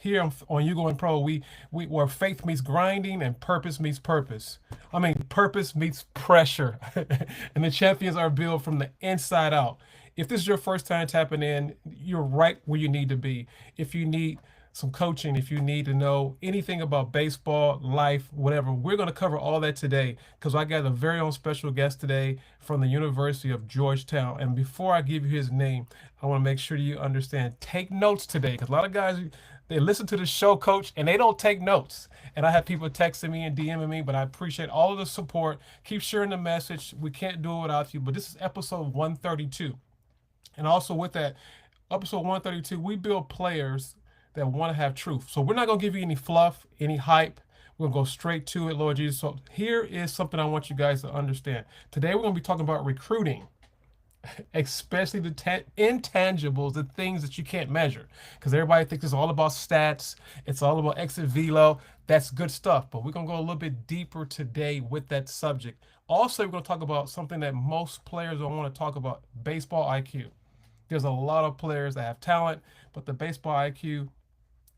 here on YouGoin'Pro, we where faith meets grinding and purpose meets purpose. I mean, purpose meets pressure, and the champions are built from the inside out. If this is your first time tapping in, you're right where you need to be. If you need some coaching, if you need to know anything about baseball, life, whatever, we're going to cover all that today because I got a very own special guest today from the University of Georgetown. And before I give you his name, I want to make sure you understand. Take notes today because a lot of guys, they listen to the show, coach, and they don't take notes. And I have people texting me and DMing me, but I appreciate all of the support. Keep sharing the message. We can't do it without you. But this is episode 132. And also with that, episode 132, we build players that want to have truth. So we're not going to give you any fluff, any hype. We're going to go straight to it, Lord Jesus. So here is something I want you guys to understand. Today we're going to be talking about recruiting, especially the intangibles, the things that you can't measure. Because everybody thinks it's all about stats. It's all about exit velo. That's good stuff. But we're going to go a little bit deeper today with that subject. Also, we're going to talk about something that most players don't want to talk about, baseball IQ. There's a lot of players that have talent, but the baseball IQ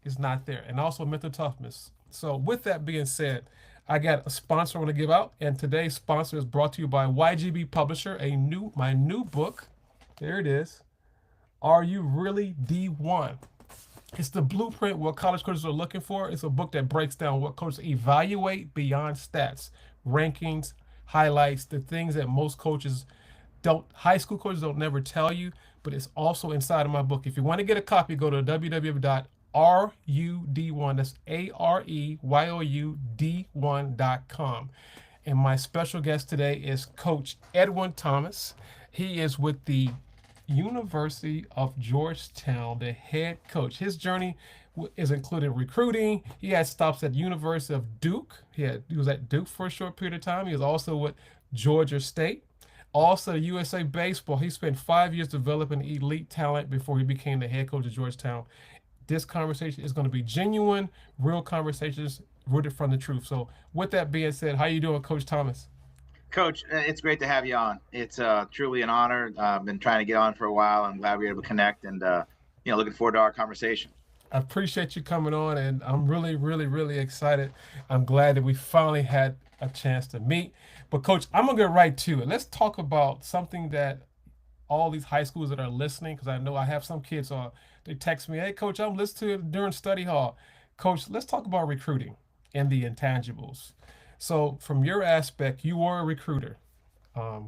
is not there. And also mental toughness. So with that being said, I got a sponsor I want to give out. And today's sponsor is brought to you by YGB Publisher, my new book. There it is. Are You Really D1? It's the blueprint what college coaches are looking for. It's a book that breaks down what coaches evaluate beyond stats, rankings, highlights, the things that most coaches don't, high school coaches don't never tell you, but it's also inside of my book. If you want to get a copy, go to www.RUD1, that's AREYOUD1.com. And my special guest today is Coach Edwin Thomas. He is with the University of Georgetown, the head coach. His journey is included recruiting. He had stops at University of Duke. He was at Duke for a short period of time. He was also with Georgia State. Also, USA Baseball. He spent 5 years developing elite talent before he became the head coach of Georgetown. This conversation is going to be genuine, real conversations rooted from the truth. So with that being said, how you doing, Coach Thomas? Coach, it's great to have you on. It's truly an honor. I've been trying to get on for a while. I'm glad we were able to connect and, looking forward to our conversation. I appreciate you coming on, and I'm really, really, really excited. I'm glad that we finally had a chance to meet. But, Coach, I'm going to get right to it. Let's talk about something that all these high schools that are listening, because I know I have some kids, they text me, hey, Coach, I'm listening to it during study hall. Coach, let's talk about recruiting and the intangibles. So from your aspect, you were a recruiter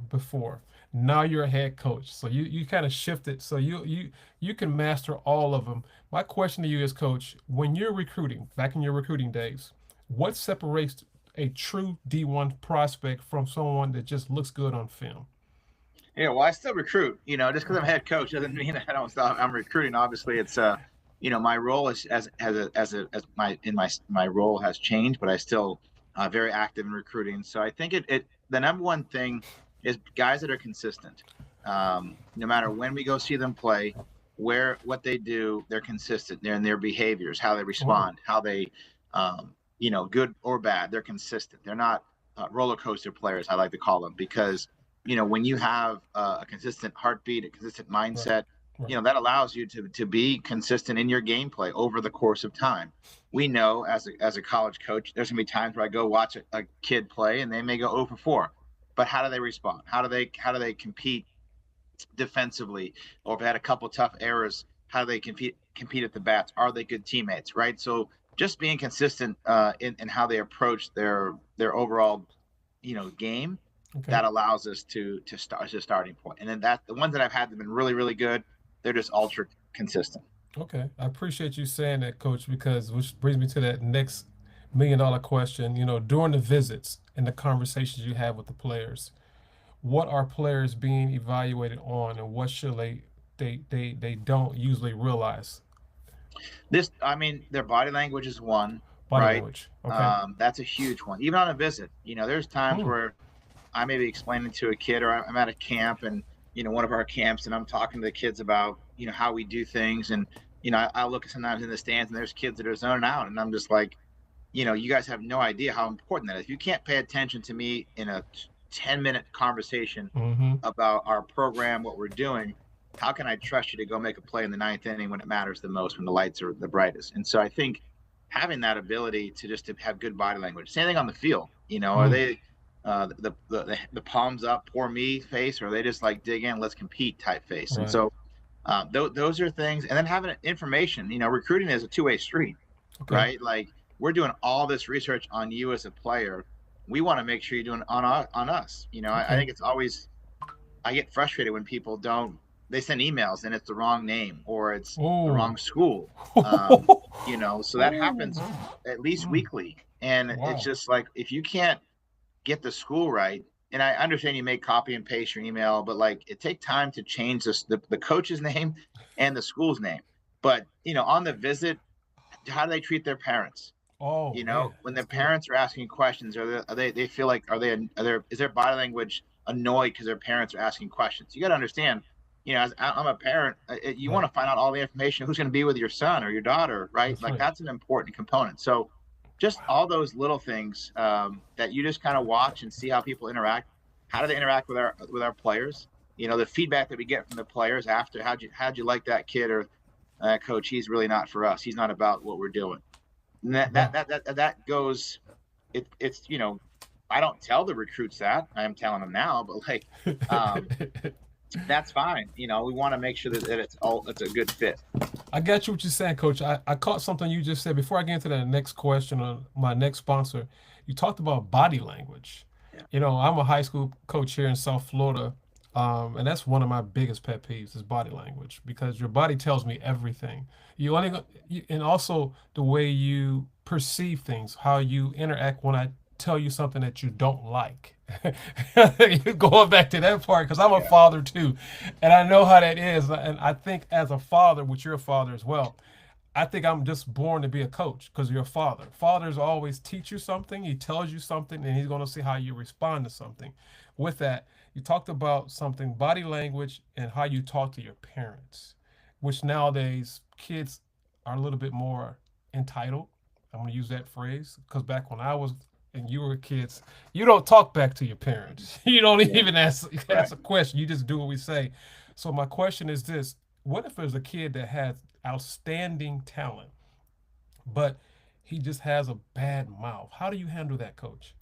before. Now you're a head coach. So you kind of shifted. So you can master all of them. My question to you is, Coach, when you're recruiting, back in your recruiting days, what separates a true D1 prospect from someone that just looks good on film? Yeah, well, I still recruit. Just because I'm head coach doesn't mean I don't stop. I'm recruiting. Obviously, it's my role is my role has changed, but I still very active in recruiting. So I think the number one thing is guys that are consistent. No matter when we go see them play, what they do, they're consistent. They're in their behaviors, how they respond, how they, good or bad, they're consistent. They're not roller coaster players, I like to call them, because when you have a consistent heartbeat, a consistent mindset, right. That allows you to be consistent in your gameplay over the course of time. We know as a college coach, there's gonna be times where I go watch a kid play and they may go 0 for 4. But how do they respond? How do they compete defensively? Or if they had a couple tough errors, how do they compete at the bats? Are they good teammates? Right. So just being consistent in how they approach their overall game. Okay. That allows us to start as a starting point. And then the ones that I've had that have been really, really good, they're just ultra consistent. Okay. I appreciate you saying that, Coach, which brings me to that next $1 million question. During the visits and the conversations you have with the players, what are players being evaluated on and what should they don't usually realize? Their body language is one. Body right? language. Okay. That's a huge one. Even on a visit, there's times where I may be explaining to a kid, or I'm at a camp and, one of our camps, and I'm talking to the kids about, how we do things. And, I look sometimes in the stands and there's kids that are zoning out. And I'm just like, you guys have no idea how important that is. You can't pay attention to me in a 10-minute conversation about our program, what we're doing. how can I trust you to go make a play in the ninth inning when it matters the most, when the lights are the brightest? And so I think having that ability to just to have good body language. Same thing on the field. Are Mm, they the palms up, poor me face, or are they just like dig in, let's compete type face? And right. so those are things. And then having information. Recruiting is a two-way street, Okay. right? Like we're doing all this research on you as a player. We want to make sure you're doing on us. I Okay. think it's always I get frustrated when people don't. They send emails and it's the wrong name or it's the Oh. wrong school. Um, so that Oh. happens at least Mm, weekly, and it's wow. just like if you can't get the school right. And I understand you may copy and paste your email, but like it take time to change the coach's name and the school's name. But on the visit, how do they treat their parents? Oh man, When their that's good. parents are asking questions, they feel like is their body language annoyed because their parents are asking questions? You got to understand, as I'm a parent, you want Right. to find out all the information who's going to be with your son or your daughter, right? That's Like right. that's an important component. So just Wow. all those little things that you just kind of watch and see how people interact. How do they interact with our players? The feedback that we get from the players after how'd you like that kid or coach? He's really not for us. He's not about what we're doing. And Wow. that goes. It's I don't tell the recruits that. I am telling them now, but like um, that's fine. We want to make sure that it's a good fit. I got you what you're saying, Coach. I caught something you just said before I get into the next question on my next sponsor. You talked about body language. Yeah, I'm a high school coach here in South Florida, and that's one of my biggest pet peeves is body language because your body tells me everything. And also the way you perceive things, how you interact when I tell you something that you don't like. Going back to that part, because I'm a yeah, father too, and I know how that is. And I think as a father, which you're a father as well, I think I'm just born to be a coach because you're a father. Fathers always teach you something, he tells you something, and he's going to see how you respond to something. With that, you talked about something body language and how you talk to your parents, which nowadays kids are a little bit more entitled. I'm going to use that phrase because back when I was and you were kids, you don't talk back to your parents. You don't yeah, even ask right. a question. You just do what we say. So my question is this: what if there's a kid that has outstanding talent, but he just has a bad mouth? How do you handle that, Coach?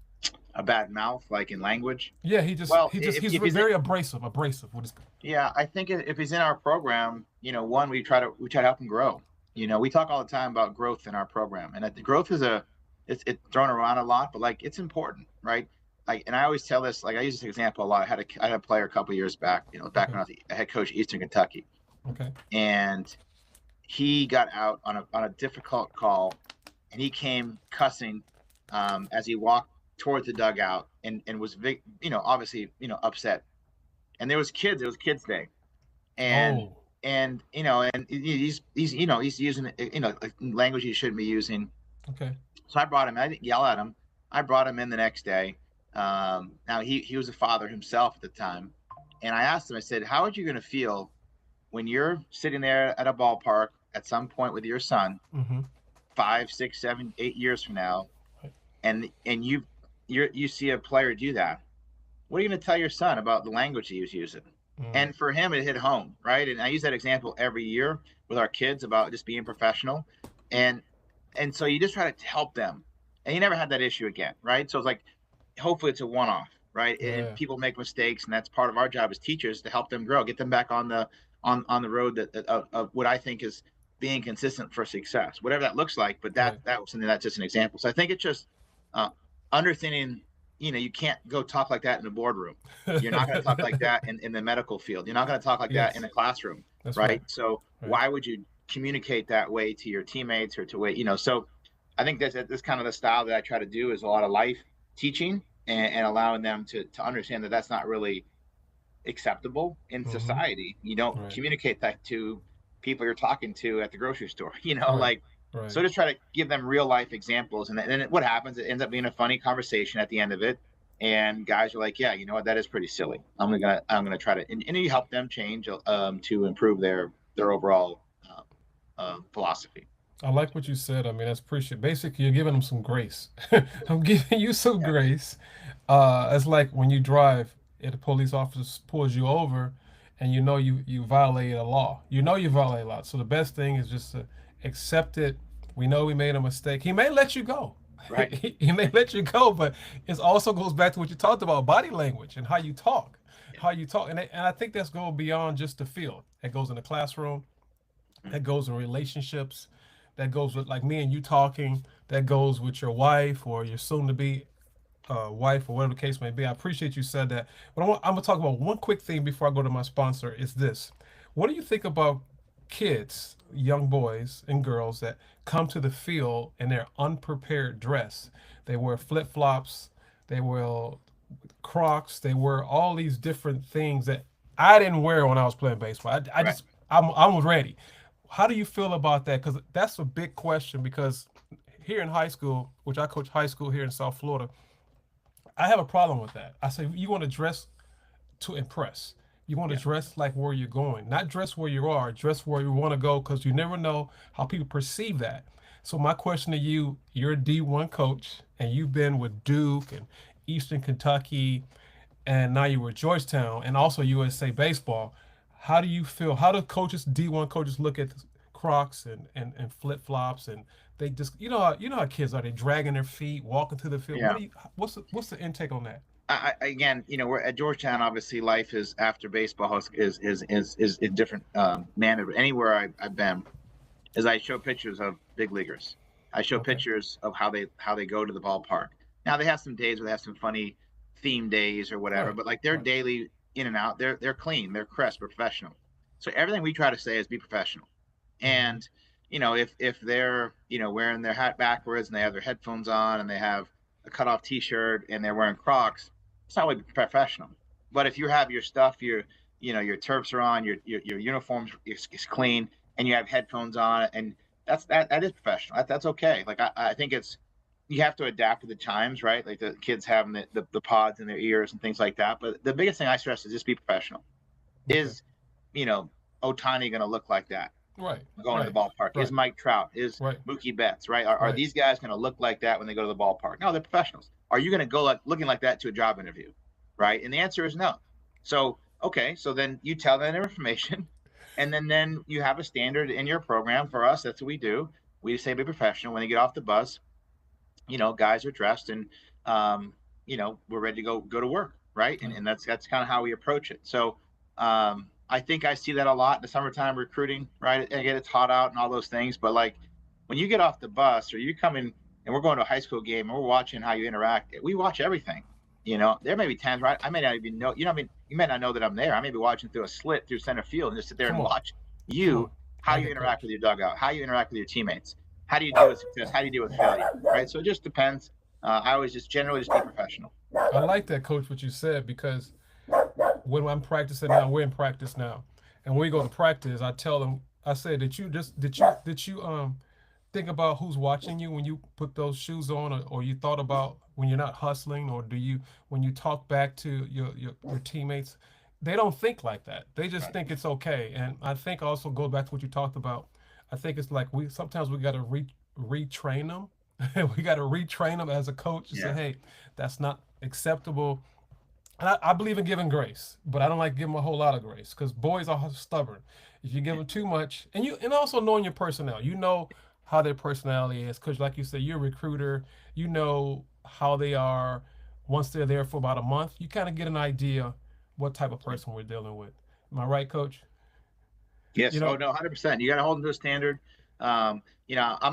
A bad mouth, like in language. Yeah, he just Well, he just he's if he's in, very abrasive. Abrasive. What is? yeah, I think if he's in our program, one we try to help him grow. We talk all the time about growth in our program, and the growth is it's thrown around a lot, but like it's important, right? Like, and I always tell this, like I use this example a lot. I had a player a couple years back, back Okay. when I was a head coach at Eastern Kentucky, Okay. and he got out on a difficult call, and he came cussing as he walked towards the dugout and was obviously upset. And there was kids. It was kids day, and Oh. and he's using like language he shouldn't be using. Okay. So I brought him. I didn't yell at him. I brought him in the next day. Now he was a father himself at the time, and I asked him. I said, "How are you going to feel when you're sitting there at a ballpark at some point with your son, Mm-hmm. 5, 6, 7, 8 years from now, Right. and you see a player do that? What are you going to tell your son about the language he was using?" Mm. And for him, it hit home, right? And I use that example every year with our kids about just being professional, and so you just try to help them, and he never had that issue again, right? So it's like, hopefully, it's a one-off, right? And Yeah. people make mistakes, and that's part of our job as teachers to help them grow, get them back on the road of what I think is being consistent for success, whatever that looks like. But that Right. that was something that's just an example. So I think it's just uh, understanding. You can't go talk like that in a boardroom. You're not going to talk like that in the medical field. You're not going to talk like that in Yes. a classroom, That's right. right? So Right. why would you communicate that way to your teammates or to so I think that's kind of the style that I try to do is a lot of life teaching and allowing them to understand that that's not really acceptable in Mm-hmm. society. You don't Right. communicate that to people you're talking to at the grocery store, Right. like Right. so just try to give them real life examples. And then what happens, it ends up being a funny conversation at the end of it. And guys are like, yeah, you know what, that is pretty silly. I'm gonna try to and you help them change to improve their overall philosophy. I like what you said. I mean, that's appreciate. Basically, you're giving them some grace. I'm giving you some grace. It's like when you drive and the police officer pulls you over, and you violated a law. You know you violated a law. So the best thing is just to accept it. We know we made a mistake. He may let you go. Right. He may let you go, but it also goes back to what you talked about, body language and how you talk, Yeah. and I think that's going beyond just the field. It goes in the classroom, Mm. that goes in relationships, that goes with like me and you talking, that goes with your wife or your soon to be wife or whatever the case may be. I appreciate you said that. But I'm going to talk about one quick thing before I go to my sponsor is this. What do you think about kids, young boys and girls that come to the field in their unprepared dress? They wear flip flops, they wear Crocs, they wear all these different things that I didn't wear when I was playing baseball. I Right. just, I'm ready. How do you feel about that? Because that's a big question. Because here in high school, which I coach high school here in South Florida, I have a problem with that. I say you want to dress to impress. You want to Yeah. dress like where you're going, not dress where you are, dress where you want to go because you never know how people perceive that. So my question to you, you're a D1 coach and you've been with Duke and Eastern Kentucky and now you're with Georgetown and also USA baseball. How do you feel? How do coaches, D1 coaches look at Crocs and flip flops and they just you know how kids are, they dragging their feet, walking through the field. Yeah. What's the intake on that? Again, we're at Georgetown. Obviously, life is after baseball is a different manner. But anywhere I've been, is I show pictures of big leaguers. I show Okay. pictures of how they go to the ballpark. Now they have some days where they have some funny theme days or whatever, Right. but like their Right. daily in and out, they're clean, they're crisp, they're professional. So everything we try to say is be professional. Mm-hmm. And if they're wearing their hat backwards and they have their headphones on and they have a cut off T-shirt and they're wearing Crocs, it's not really professional. But if you have your stuff, your turfs are on, your uniforms is clean, and you have headphones on, and that is professional. That's okay. Like I think it's you have to adapt to the times, right? Like the kids having the pods in their ears and things like that. But the biggest thing I stress is just be professional. Okay. Is you know Otani going to look like that Right. going to the Right. ballpark? Is Right. Mike Trout? Is Right. Mookie Betts? Right? Are Right. these guys going to look like that when they go to the ballpark? No, they're professionals. Are you going to go looking like that to a job interview? Right? And the answer is no. So okay, so then you tell them their information, and then you have a standard in your program. For us, that's what we do. We say be professional. When they get off the bus, guys are dressed and we're ready to go to work, right? And Right. and that's kind of how we approach it. So I think I see that a lot in the summertime recruiting, right? Again, it's hot out and all those things, but like when you get off the bus or you come in and we're going to a high school game and we're watching how you interact, we watch everything. There may be times, right? I may not even know, I mean, you may not know that I'm there. I may be watching through a slit through center field and just sit there Come and on. watch Come on. you, how I you get interact coach. with your dugout, how you interact with your teammates. How do you deal with success? How do you deal with failure? Right. So it just depends. I always just generally just be professional. I like that, coach, what you said because when I'm practicing now, we're in practice now, and when we go to practice, I tell them, I say, did you think about who's watching you when you put those shoes on, or you thought about when you're not hustling, or do you when you talk back to your teammates? They don't think like that. They just Right. think it's okay, and I think also go back to what you talked about. I think it's like we sometimes we got to retrain them. We got to retrain them as a coach to say, Yeah. hey, that's not acceptable. And I believe in giving grace, but I don't like giving a whole lot of grace because boys are stubborn. If you give them too much, and also knowing your personnel, you know how their personality is. Because like you said, you're a recruiter, you know how they are. Once they're there for about a month, you kind of get an idea what type of person we're dealing with. Am I right, Coach? You Yes. Oh know, no, 100%. You got to hold them to a standard. I'm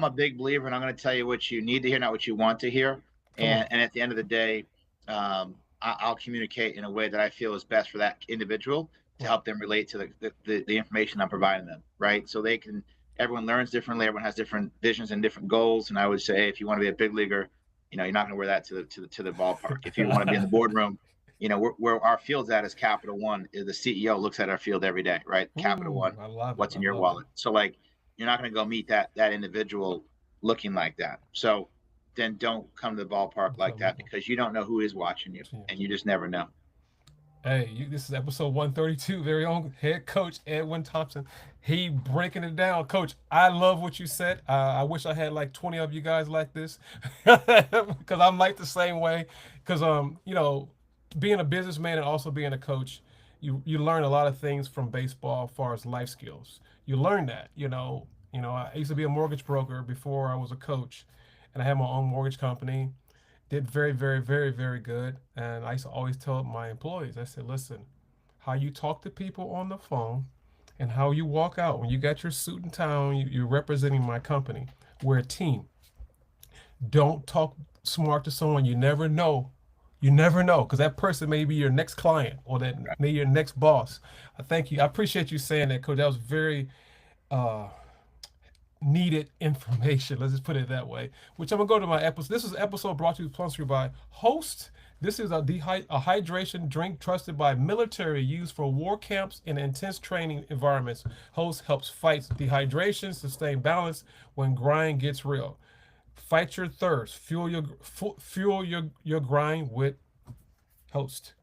a big believer, and I'm going to tell you what you need to hear, not what you want to hear. come on. And at the end of the day, I'll communicate in a way that I feel is best for that individual to Right. help them relate to the information I'm providing them. Right. So they can. Everyone learns differently. Everyone has different visions and different goals. And I would say, if you want to be a big leaguer, you're not going to wear that to the ballpark. If you want to be in the boardroom, where our field's at is Capital One. The CEO looks at our field every day, right? Capital Ooh, One, I love it. what's I in your love it. wallet? So like, you're not going to go meet that individual looking like that. So then don't come to the ballpark like that because you don't know who is watching you, and you just never know. Hey, this is episode 132. Very own head coach Edwin Thompson. He breaking it down, Coach. I love what you said. I wish I had like 20 of you guys like this, because I'm like the same way. Because being a businessman and also being a coach, you learn a lot of things from baseball as far as life skills. You learn that, I used to be a mortgage broker before I was a coach, and I had my own mortgage company. Did very, very, very, very good. And I used to always tell my employees, I said, listen, how you talk to people on the phone and how you walk out when you got your suit and tie on, you're representing my company. We're a team. Don't talk smart to someone you never know. You never know, because that person may be your next client or that Right. may be your next boss. I thank you. I appreciate you saying that, Coach. That was very uh, needed information. Let's just put it that way. Which I'm gonna go to my episode. This is episode brought to you sponsored by Host. This is a hydration drink trusted by military, used for war camps and intense training environments. Host helps fight dehydration, sustain balance when grind gets real. Fight your thirst. Fuel your grind with Host.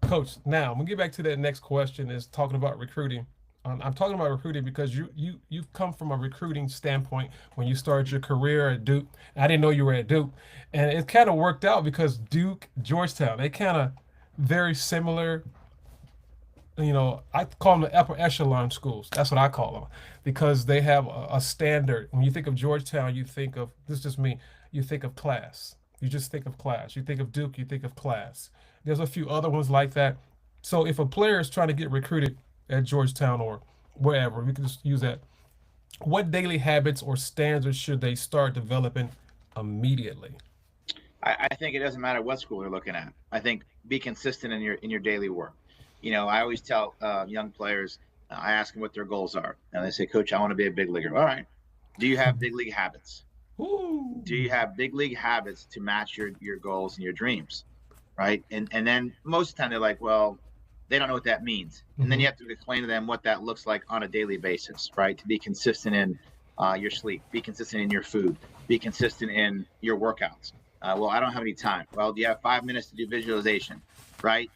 Coach, now I'm gonna get back to that next question. Is talking about recruiting. I'm talking about recruiting because you've come from a recruiting standpoint when you started your career at Duke. I didn't know you were at Duke, and it kind of worked out because Duke, Georgetown, they kind of very similar. I call them the upper echelon schools. That's what I call them because they have a standard. When you think of Georgetown, you think of, this is just me, you think of class. You just think of class. You think of Duke, you think of class. There's a few other ones like that. So if a player is trying to get recruited at Georgetown or wherever, we can just use that. What daily habits or standards should they start developing immediately? I think it doesn't matter what school you're looking at. I think be consistent in your daily work. I always tell young players, I ask them what their goals are, and they say, "Coach, I want to be a big leaguer." All right. Do you have big league habits? Ooh. Do you have big league habits to match your goals and your dreams? Right. And then most of the time they're like, well, they don't know what that means. And then Mhm. you have to explain to them what that looks like on a daily basis, right? To be consistent in your sleep, be consistent in your food, be consistent in your workouts. Well, I don't have any time. Well, do you have 5 minutes to do visualization, right?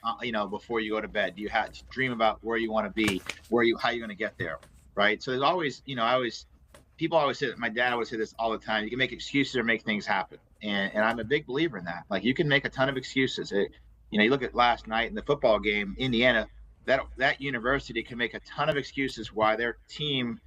Before you go to bed, do you have to dream about where you want to be, how you're going to get there, right? So there's always, people always say that, my dad always say this all the time, you can make excuses or make things happen. And I'm a big believer in that. Like, you can make a ton of excuses. You look at last night in the football game, Indiana, that university can make a ton of excuses why their team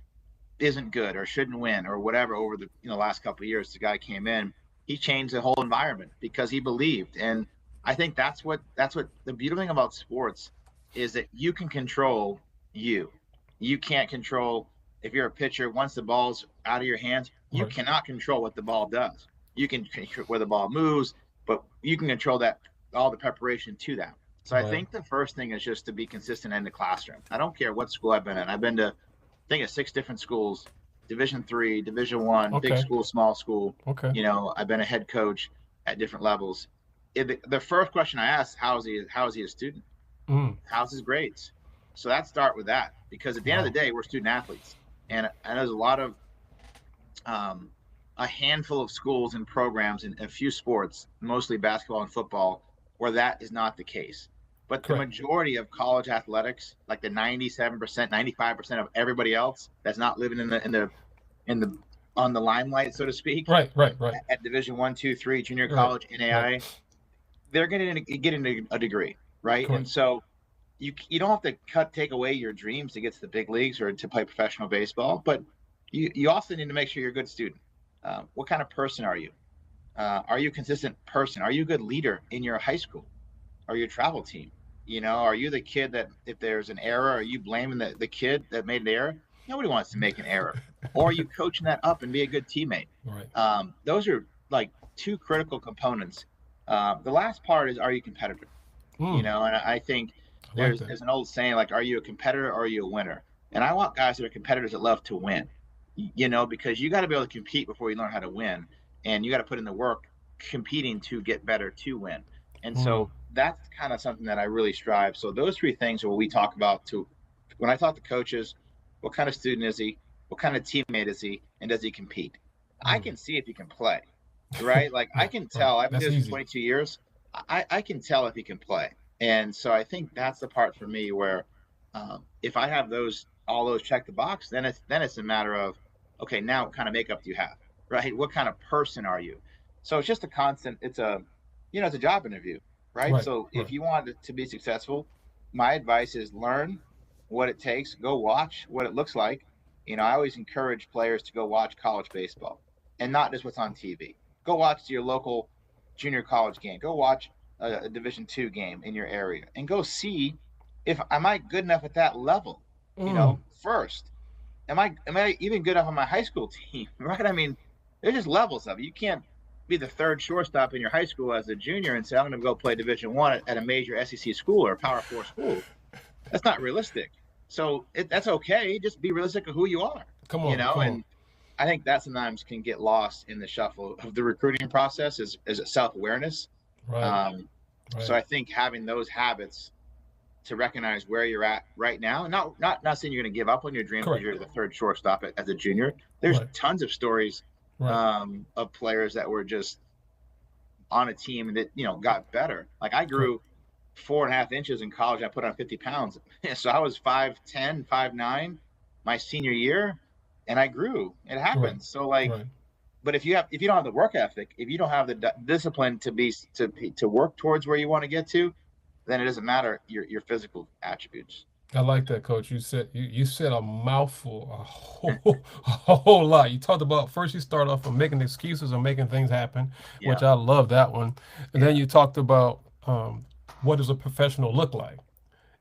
isn't good or shouldn't win or whatever over the last couple of years. The guy came in, he changed the whole environment because he believed. And I think that's what the beautiful thing about sports is, that you can control you. You can't control, if you're a pitcher, once the ball's out of your hands, you Right. cannot control what the ball does. You can control where the ball moves, but you can control that, all the preparation to that. So I Right. think the first thing is just to be consistent in the classroom. I don't care what school I've been in. I've been to, I think, of 6 different schools: Division 3, Division 1, big Okay. school, small school. Okay. I've been a head coach at different levels. The first question I ask, how is he a student? Mm. How's his grades? So let's start with that, because at the end of Wow. the day, we're student athletes, and there's a lot of um, a handful of schools and programs in a few sports, mostly basketball and football, where that is not the case. But the Correct. majority of college athletics, like the 97%, 95% of everybody else that's not living in the on the limelight, so to speak, Right. Right. Right. at Division 1, 2, 3, junior Right. college, Right. NAI, they're going to get into a degree, right? And Correct. so you don't have to take away your dreams to get to the big leagues or to play professional baseball, but you also need to make sure you're a good student. What kind of person are you? Are you a consistent person? Are you a good leader in your high school? Are you a travel team? Are you the kid that, if there's an error, are you blaming the kid that made an error? Nobody wants to make an error. Or are you coaching that up and be a good teammate? Right. Those are like two critical components. The last part is, are you competitive? Mm. And I think I like that. there's an old saying, like, are you a competitor or are you a winner? And I want guys that are competitors that love to win, because you got to be able to compete before you learn how to win. And you got to put in the work competing to get better to win. And Mm. so that's kind of something that I really strive. So those three things are what we talk about when I talk to coaches: what kind of student is he? What kind of teammate is he? And does he compete? I Mm. can see if he can play, right? Like, I Right. can Right. tell. I've been That's doing this for easy. 22 years. I can tell if he can play. And so I think that's the part for me where, if I have all those check the box, then it's a matter of, okay, now what kind of makeup do you have, right? What kind of person are you? So it's just a constant. It's a job interview, right? Right. So if Right. you want it to be successful, my advice is learn what it takes. Go watch what it looks like. I always encourage players to go watch college baseball and not just what's on TV. Go watch your local junior college game. Go watch a Division II game in your area and go see if am I good enough at that level. Mm. First, am I even good enough on my high school team? Right? I mean, there's just levels of it. You can't be the third shortstop in your high school as a junior and say I'm going to go play Division I at a major SEC school or a Power Four school. That's not realistic. So that's okay. Just be realistic of who you are. Come on, come And on. I think that sometimes can get lost in the shuffle of the recruiting process is self-awareness. Right, Um, right, so I think having those habits to recognize where you're at right now, not saying you're going to give up on your dream because correct. you're the third shortstop as a junior. There's Right, tons of stories right, of players that were just on a team and that got better. Like I correct. grew 4.5 inches in college. I put on 50 pounds, so I was 5'10", 5'9" my senior year, and I grew. It Right, happens. So like, right. but if you don't have the work ethic, if you don't have the discipline to work towards where you want to get to, then it doesn't matter your physical attributes. I like that, Coach. You said a mouthful, a whole lot. You talked about first you start off with making excuses or making things happen, Yeah, which I love that one. And then yeah, you talked about what does a professional look like,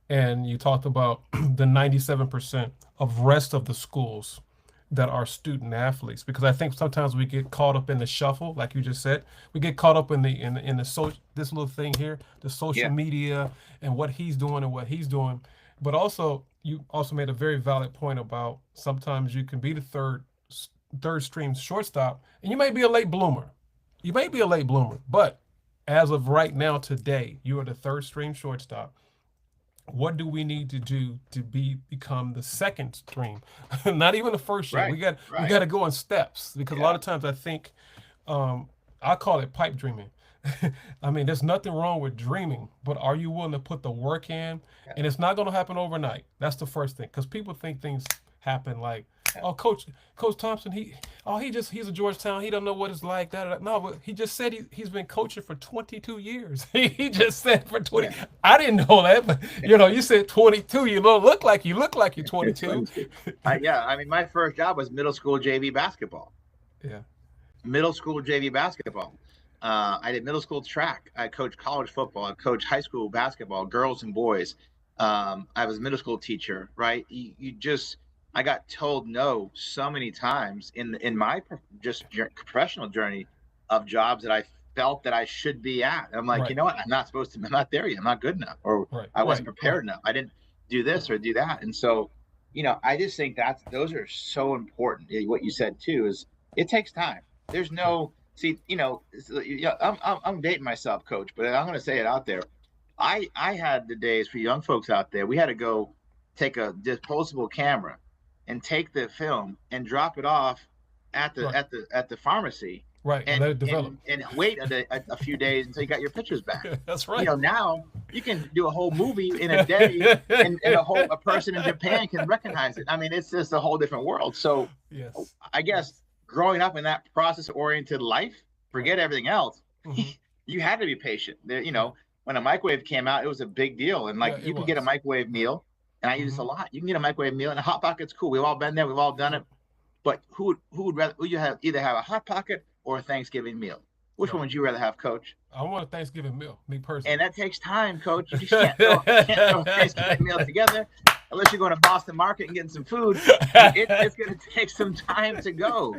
and you talked about the 97% of rest of the schools that are student athletes, because I think sometimes we get caught up in the shuffle, like you just said. We get caught up in the social, this little thing here, the social yeah, media and what he's doing and what he's doing. But also, you also made a very valid point about sometimes you can be the third stream shortstop, and you may be a late bloomer. You may be a late bloomer, but as of right now, today, you are the third stream shortstop. What do we need to do to become the second stream? Not even the first stream. right, We got right, to go in steps, because a lot yeah, of times I think I call it pipe dreaming. I mean, there's nothing wrong with dreaming, but are you willing to put the work in? yeah, And it's not going to happen overnight. That's the first thing, because people think things happen like, yeah, oh, Coach Thompson, he's a Georgetown. He don't know what it's like. That no, but he just said he's been coaching for 22 years. He just said for 20. yeah. I didn't know that, but you said 22. You don't look like you're It's 22. funny. Yeah, I mean, my first job was middle school JV basketball. Yeah, Middle school JV basketball. I did middle school track. I coached college football. I coached high school basketball, girls and boys. I was a middle school teacher, right? I got told no so many times in my just professional journey of jobs that I felt that I should be at. I'm like, you right, know what? I'm not supposed to. I'm not there yet. I'm not good enough, or right, I right, wasn't right, prepared enough. I didn't do this or do that, and so I just think those are so important. What you said too is it takes time. There's right. no see, I'm dating myself, coach, but I'm going to say it out there. I had the days for young folks out there. We had to go take a disposable camera and take the film and drop it off at the Right, pharmacy right, and let it develop. and wait a few days until you got your pictures back. That's right. Now you can do a whole movie in a day, and a person in Japan can recognize it. I mean, it's just a whole different world. So Yes, I guess yes, growing up in that process oriented life, right. forget everything else. Hmm. You had to be patient. Yeah, When a microwave came out, it was a big deal. And like yeah, it you can get a was. microwave Right. meal, and I use this Hmm. a lot. You can get a microwave meal, and a hot pocket's cool. We've all been there. We've all done it. Right, But who would rather? Would you have either have a hot pocket or a Thanksgiving meal? Which one right. would you rather have, Coach? I want a Thanksgiving meal, me And personally. that takes time, Coach. You just can't throw a Thanksgiving meal together unless you're going to Boston Market and getting some food. It's going to take some time to go,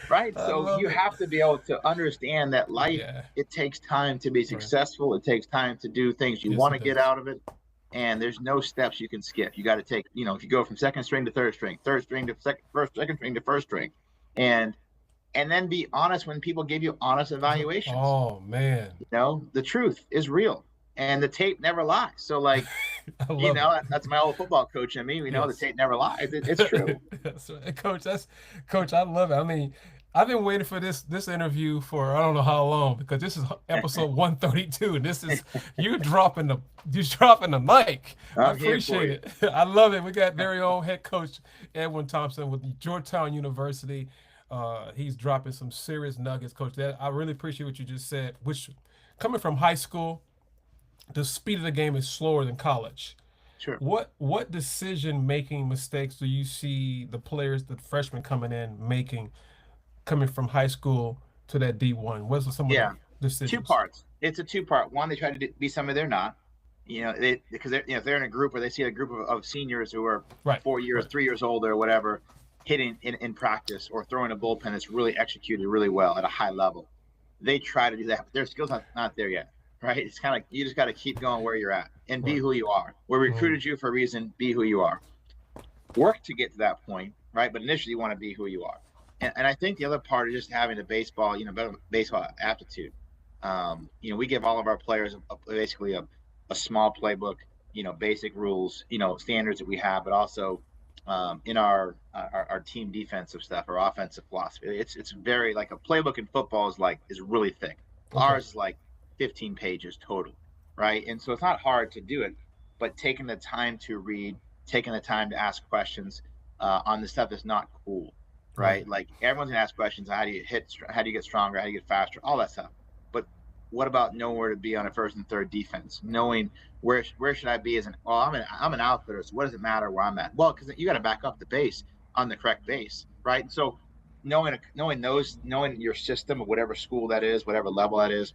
right? I So love you it. have to be able to understand that life, Yeah, it takes time to be right. successful. It takes time to do things you Yes, want it to get does. out of it. And there's no steps you can skip. You got to take, if you go from second string to third string to second string to first string, and then be honest when people give you honest evaluations. Oh man, The truth is real, and the tape never lies. So like, I love it. that's my old football coach and me. We know the Yes. tape never lies. It's true. That's right. Coach, Coach, I love it. I mean, I've been waiting for this interview for I don't know how long, because this is episode 132, and this is you dropping the mic. I I'm here for appreciate you. it. I love it. We got very own head coach Edwin Thompson with Georgetown University. He's dropping some serious nuggets, Coach. That I really appreciate what you just said. Which, coming from high school, the speed of the game is slower than college. Sure. What decision making mistakes do you see the players, the freshmen coming in making, coming from high school to that D1? What are some of the Yeah. Two decisions? parts. It's a two-part. One, they try to be somebody they're not. Because if they're in a group where they see a group of seniors who are Right, 4 years, right. 3 years old or whatever, hitting in practice or throwing a bullpen that's really executed really well at a high level, they try to do that, but their skills not there yet, right? It's kind of like you just got to keep going where you're at and be Right. who you are. We Mm, recruited you for a reason. Be who you are. Work to get to that point, right? But initially, you want to be who you are. And I think the other part is just having a baseball, better baseball aptitude. We give all of our players basically a small playbook, basic rules, standards that we have, but also in our team defensive stuff, our offensive philosophy. It's very like a playbook in football is really thick. okay. Ours is like 15 pages total, right? And so it's not hard to do it, but taking the time to read, taking the time to ask questions on the stuff that's not cool, Right. right? Like everyone's gonna ask questions. How do you get stronger? How do you get faster? All that stuff. But what about knowing where to be on a first and third defense? Knowing where should I be as I'm an outfitter. So what does it matter where I'm at? Well, because you got to back up the base on the correct base, right? So knowing your system of whatever school that is, whatever level that is,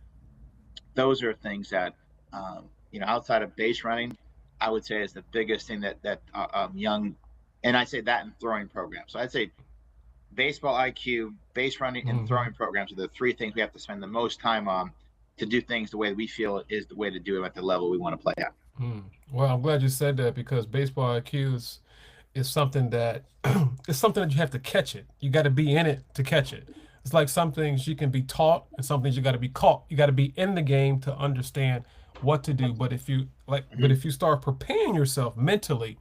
those are things that outside of base running, I would say is the biggest thing that young, and I say that in throwing programs. So I'd say baseball IQ, base running, and Hmm. throwing programs are the three things we have to spend the most time on to do things the way we feel is the way to do them at the level we want to play at. Mm. Well, I'm glad you said that because baseball IQ is something that it's something that you have to catch it. You got to be in it to catch it. It's like some things you can be taught and some things you got to be caught. You got to be in the game to understand what to do. But Mm-hmm. if you start preparing yourself mentally,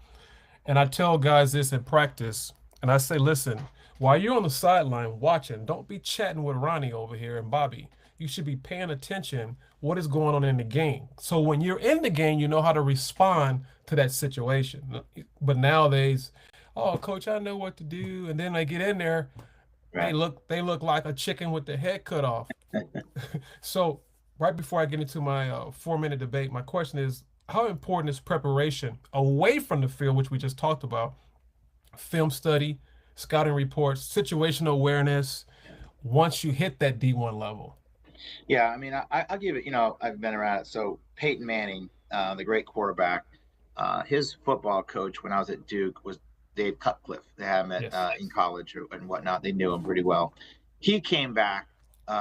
and I tell guys this in practice, and I say, listen, while you're on the sideline watching, don't be chatting with Ronnie over here and Bobby. You should be paying attention what is going on in the game. So when you're in the game, you know how to respond to that situation. But nowadays, oh, coach, I know what to do, and then they get in there, Right. they look like a chicken with the head cut off. So right before I get into my 4 minute debate, my question is, how important is preparation away from the field, which we just talked about, film study, scouting reports, situational awareness once you hit that D1 level? Yeah, I mean, I'll give it. I've been around it. So Peyton Manning, the great quarterback, his football coach when I was at Duke was Dave Cutcliffe. They had him Yes. in college and whatnot. They knew him pretty well. He came back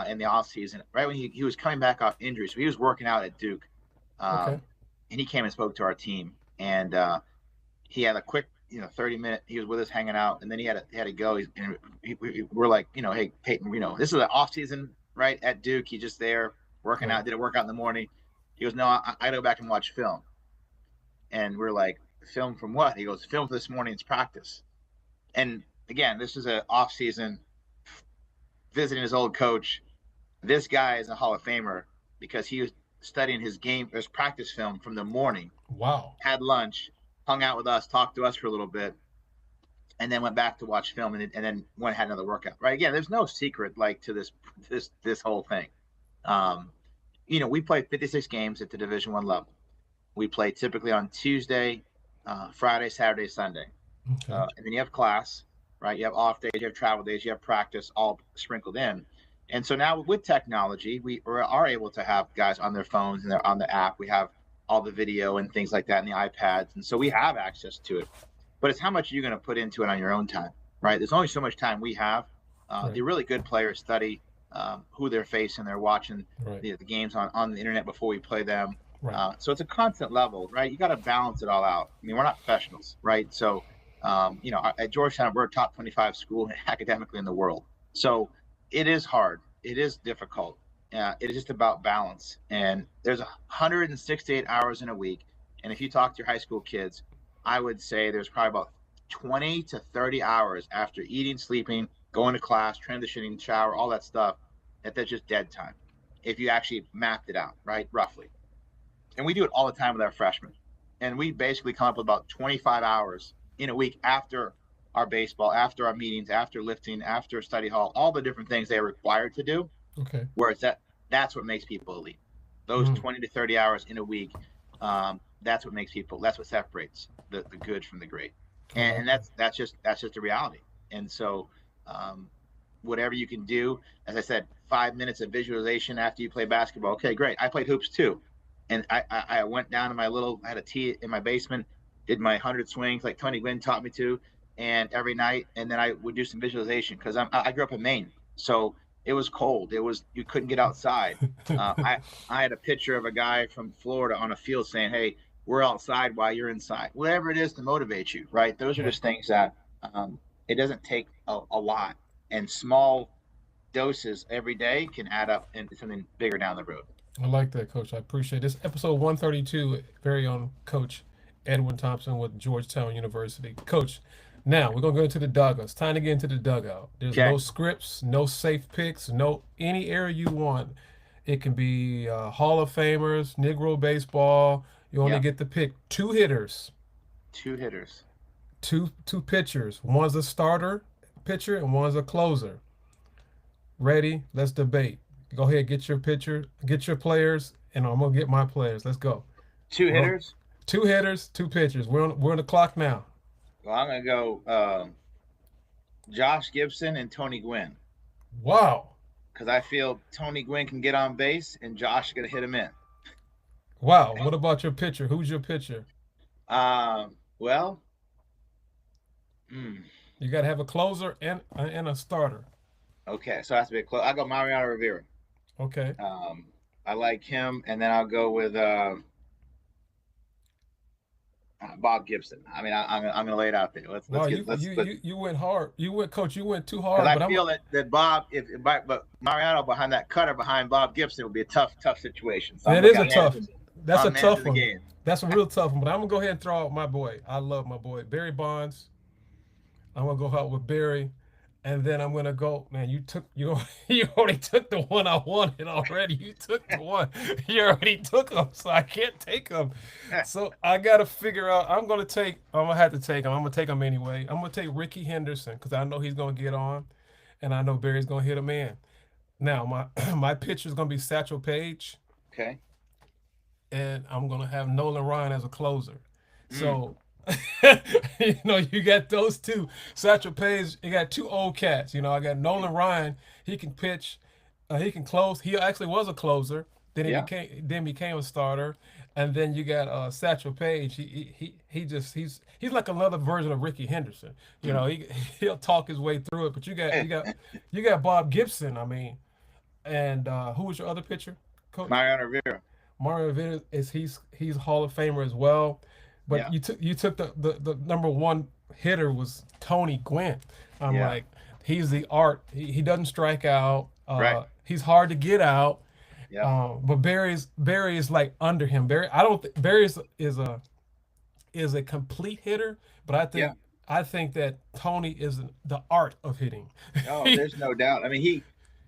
in the off season, right when he was coming back off injury. So he was working out at Duke, Okay. and he came and spoke to our team. And he had a quick, 30-minute. He was with us hanging out, and then he had to go. We're like, hey Peyton, this is the off season, right, at Duke. He's just there working Right. out. Did a workout in the morning. He goes, no, I gotta go back and watch film. And we're like, film from what? He goes, film for this morning's practice. And again, this is an off season visiting his old coach. This guy is a Hall of Famer because he was studying his practice film from the morning, Wow. had lunch, hung out with us, talked to us for a little bit, and then went back to watch film and then went and had another workout. Right? Again, there's no secret like to this whole thing. Um, we play 56 games at the Division I level. We play typically on Tuesday, Friday, Saturday, Sunday, Okay. and then you have class. Right? You have off days, you have travel days, you have practice, all sprinkled in. And so now with technology, we are able to have guys on their phones and they're on the app. We have all the video and things like that and the iPads, and so we have access to it, but it's how much are you going to put into it on your own time, right? There's only so much time we have. The Right. really good players study who they're facing. They're watching Right. the games on the internet before we play them. Right. So it's a constant level, right? You got to balance it all out. I mean, we're not professionals, right? So, at Georgetown, we're a top 25 school academically in the world. So it is hard. It is difficult. It is just about balance. And there's 168 hours in a week. And if you talk to your high school kids, I would say there's probably about 20 to 30 hours after eating, sleeping, going to class, transitioning, shower, all that stuff, that's just dead time. If you actually mapped it out, right? Roughly. And we do it all the time with our freshmen. And we basically come up with about 25 hours in a week after our baseball, after our meetings, after lifting, after study hall, all the different things they are required to do, Okay. where that's what makes people elite. Those Mm. 20 to 30 hours in a week that's what makes people. That's what separates the good from the great, I like and that. that's just the reality. And so, um, whatever you can do, as I said, 5 minutes of visualization after you play basketball. Okay, great. I played hoops too, and I went down to my little. I had a tee in my basement, did my 100 swings like Tony Gwynn taught me to, and every night, and then I would do some visualization because I grew up in Maine, so it was cold. It was you couldn't get outside. Uh, I I had a picture of a guy from Florida on a field saying, "Hey, we're outside while you're inside." Whatever it is to motivate you, right? Those are Right. just things that it doesn't take a lot, and small doses every day can add up into something bigger down the road. I like that, Coach. I appreciate this. Episode 132, very own Coach Edwin Thompson with Georgetown University. Coach, now we're going to go into the dugout. It's time to get into the dugout. There's Okay. no scripts, no safe picks, no any area you want. It can be Hall of Famers, Negro baseball. You only Yeah. get to pick two hitters, Two hitters. two pitchers. One's a starter pitcher and one's a closer. Ready? Let's debate. Go ahead, get your pitcher, get your players, and I'm gonna get my players. Let's go. Two Well, hitters. two hitters, two pitchers. We're on the clock now. Well, I'm gonna go Josh Gibson and Tony Gwynn Wow, because I feel Tony Gwynn can get on base and Josh is gonna hit him in. wow. What about your pitcher? Who's your pitcher? Well, hmm, You got to have a closer and a starter. okay, so it has to be close. I'll go Mariano Rivera. Okay. Um, I like him, and then I'll go with Bob Gibson. I mean, I'm gonna lay it out there. Wow, Let's you went hard. You went, Coach. You went too because hard. I But I'm feel that Bob, but Mariano behind that cutter behind Bob Gibson would be a tough situation. So I'm that is a looking tough. at That's a I'm managing tough the one. game. That's a real tough one. But I'm gonna go ahead and throw out my boy. I love my boy Barry Bonds. I'm gonna go out with Barry, and then I'm gonna go. Man, you you already took the one I wanted already. You took the one you already took him, so I can't take him. So I gotta figure out. I'm gonna have to take him. I'm gonna take him anyway. I'm gonna take Ricky Henderson because I know he's gonna get on, and I know Barry's gonna hit him in. Now my my pitcher is gonna be Satchel Paige, Okay. and I'm gonna have Nolan Ryan as a closer. Mm, So, you got those two. Satchel Paige, you got two old cats. I got Nolan Ryan. He can pitch. He can close. He actually was a closer. Then he yeah. became a starter. And then you got Satchel Paige. He's like another version of Ricky Henderson. Mm. He'll talk his way through it. But you got Bob Gibson. I mean, and who was your other pitcher, Coach? Mariano Rivera. Mario Vita he's Hall of Famer as well. But Yeah. you took the number one hitter was Tony Gwynn. I'm Yeah. like, he's the art. He doesn't strike out. Right. He's hard to get out. Yeah. But Barry is like under him. I don't think Barry is a complete hitter, but Yeah. I think that Tony is the art of hitting. Oh, there's no doubt. I mean, he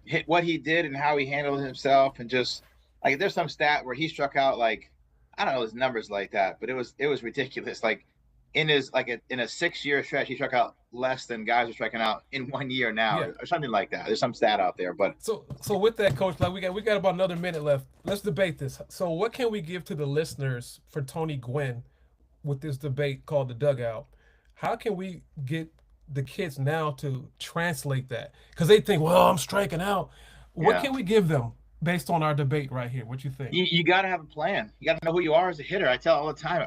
hit what he did and how he handled himself, and just like there's some stat where he struck out like I don't know his numbers like that, but it was ridiculous. Like in a 6 year stretch, he struck out less than guys are striking out in 1 year now, Yeah. or something like that. There's some stat out there, but So with that, Coach, like we got about another minute left. Let's debate this. So what can we give to the listeners for Tony Gwynn with this debate called the dugout? How can we get the kids now to translate that? Because they think, well, I'm striking out. What yeah. can we give them based on our debate right here? What you think? You got to have a plan. You got to know who you are as a hitter. I tell all the time.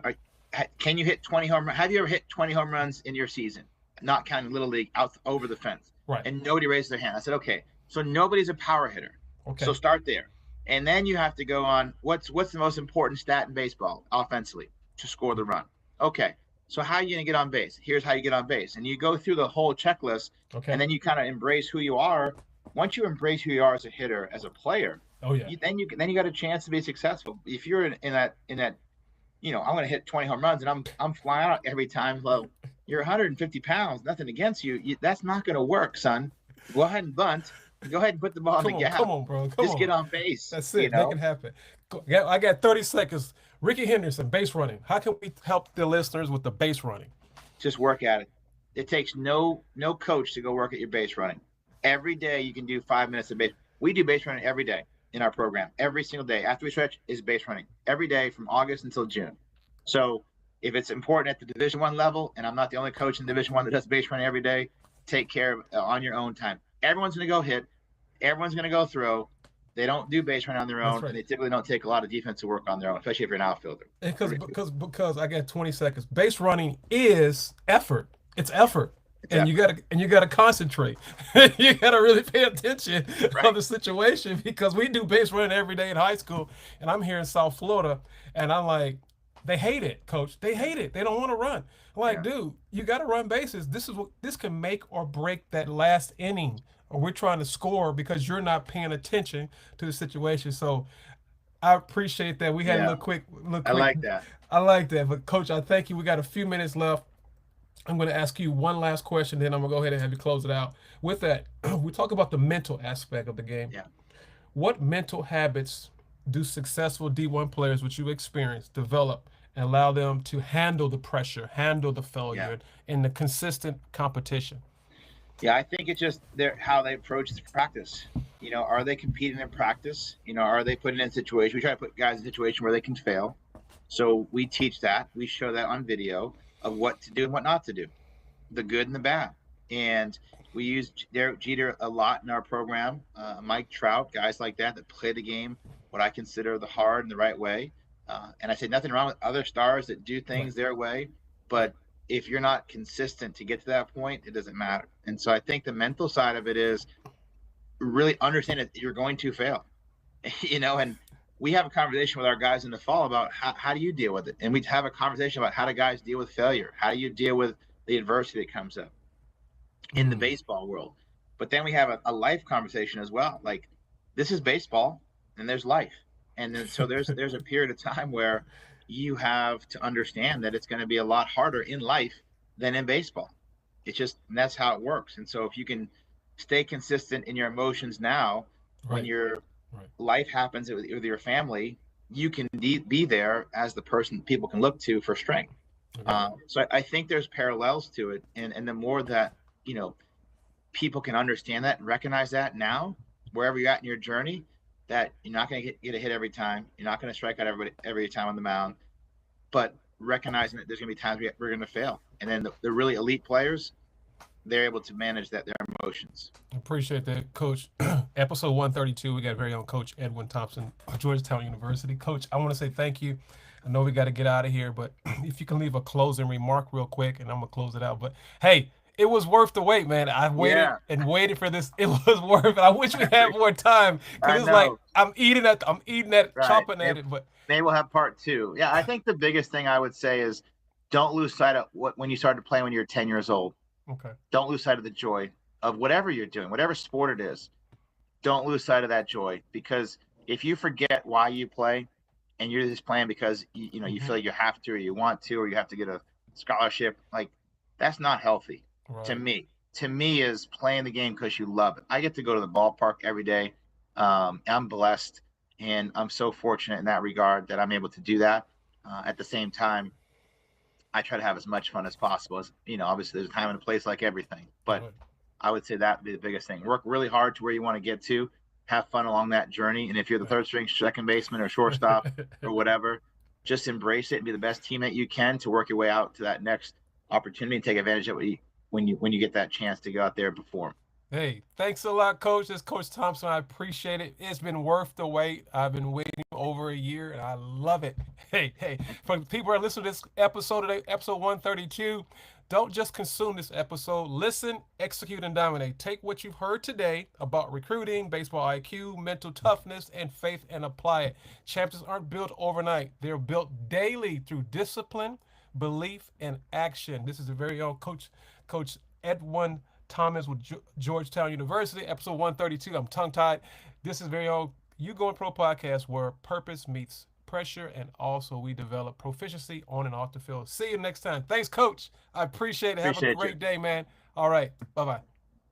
Can you hit 20 home runs? Have you ever hit 20 home runs in your season, not counting little league out over the fence? Right. And nobody raised their hand. I said, okay, so nobody's a power hitter. Okay. So start there, and then you have to go on. What's the most important stat in baseball offensively to score the run? Okay, so how are you gonna get on base? Here's how you get on base, and you go through the whole checklist, Okay. and then you kind of embrace who you are. Once you embrace who you are as a hitter, as a player, Oh yeah. then you got a chance to be successful. If you're in that, I'm going to hit 20 home runs and I'm flying out every time. Well, you're 150 pounds, nothing against you. That's not going to work, son. Go ahead and bunt. Go ahead and put the ball in the gap. Come on, bro. Come Just on. get on base. That's it. Make it happen. I got 30 seconds. Ricky Henderson, base running. How can we help the listeners with the base running? Just work at it. It takes no coach to go work at your base running. Every day you can do 5 minutes of base. We do base running every day in our program. Every single day after we stretch is base running every day from August until June. So if it's important at the Division I level, and I'm not the only coach in Division I that does base running every day, take care of on your own time. Everyone's going to go hit. Everyone's going to go throw. They don't do base running on their That's own, right. and they typically don't take a lot of defensive work on their own, especially if you're an outfielder. Because I got 20 seconds. Base running is effort. It's effort. It's And you effort. gotta concentrate. You gotta really pay attention of Right. the situation because we do base running every day in high school, and I'm here in South Florida, and I'm like, they hate it, coach. They hate it. They don't want to run. I'm like, Yeah. dude, you gotta run bases. This can make or break that last inning, or we're trying to score because you're not paying attention to the situation. So I appreciate that. We had a Yeah. little I quick. like that. I like that. But coach, I thank you. We got a few minutes left. I'm going to ask you one last question, then I'm going to go ahead and have you close it out. With that, we talk about the mental aspect of the game. Yeah. What mental habits do successful D1 players, which you experience, develop and allow them to handle the pressure, handle the Yeah. failure, and the consistent competition? Yeah, I think it's just how they approach the practice. Are they competing in practice? Are they putting in situations? We try to put guys in a situation where they can fail. So we teach that. We show that on video of what to do and what not to do, the good and the bad. And we use Derek Jeter a lot in our program, Mike Trout, guys like that play the game, what I consider the hard and the right way. And I say nothing wrong with other stars that do Right. things their way, Right. but if you're not consistent to get to that point, it doesn't matter. And so I think the mental side of it is really understand that you're going to fail, and we have a conversation with our guys in the fall about how do you deal with it? And we have a conversation about how do guys deal with failure? How do you deal with the adversity that comes up in the Mm. baseball world? But then we have a life conversation as well. Like, this is baseball and there's life. And then so there's a period of time where you have to understand that it's going to be a lot harder in life than in baseball. It's just, and that's how it works. And so if you can stay consistent in your emotions now, when Right. your Right. life happens with your family, you can be there as the person people can look to for strength. I got it. So I think there's parallels to it, and the more that people can understand that and recognize that now, wherever you're at in your journey, that you're not going to get a hit every time, you're not going to strike out every time on the mound, but recognizing that there's going to be times we're going to fail, and then the really elite players, they're able to manage their emotions. Appreciate that, Coach. Episode 132, we got very own Coach Edwin Thompson of Georgetown University. Coach, I want to say thank you. I know we got to get out of here, but if you can leave a closing remark real quick, and I'm going to close it out. But hey, it was worth the wait, man. I waited Yeah, and waited for this. It was worth it. I wish we had more time I because it's like know. I'm eating at, Right. chopping at it. But Maybe we'll have part two. Yeah, I think the biggest thing I would say is don't lose sight of when you started playing when you were 10 years old. okay, Don't lose sight of the joy of whatever you're doing, whatever sport it is. Don't lose sight of that joy, because if you forget why you play and you're just playing because you hmm feel like you have to, or you want to, or you have to get a scholarship, like, that's not healthy to right, me. To me, is playing the game because you love it. I get to go to the ballpark every day. I'm blessed, and I'm so fortunate in that regard that I'm able to do that. At the same time, I try to have as much fun as possible. As obviously there's a time and a place like everything, but right. I would say that would be the biggest thing. Work really hard to where you want to get to. Have fun along that journey. And if you're the third string second baseman or shortstop or whatever, just embrace it and be the best teammate you can to work your way out to that next opportunity and take advantage of it when you get that chance to go out there and perform. Hey, thanks a lot, Coach. This is Coach Thompson. I appreciate it. It's been worth the wait. I've been waiting over a year, and I love it. Hey, for the people who are listening to this episode today, episode 132, don't just consume this episode. Listen, execute, and dominate. Take what you've heard today about recruiting, baseball IQ, mental toughness, and faith, and apply it. Champions aren't built overnight. They're built daily through discipline, belief, and action. This is a very own Coach Edwin Thomas with Georgetown University, episode 132. I'm tongue tied. This is very own You Going Pro podcast where purpose meets pressure, and also we develop proficiency on and off the field. See you next time. Thanks, Coach. I appreciate it. Have a Appreciate you. great day, man. All right. Bye bye.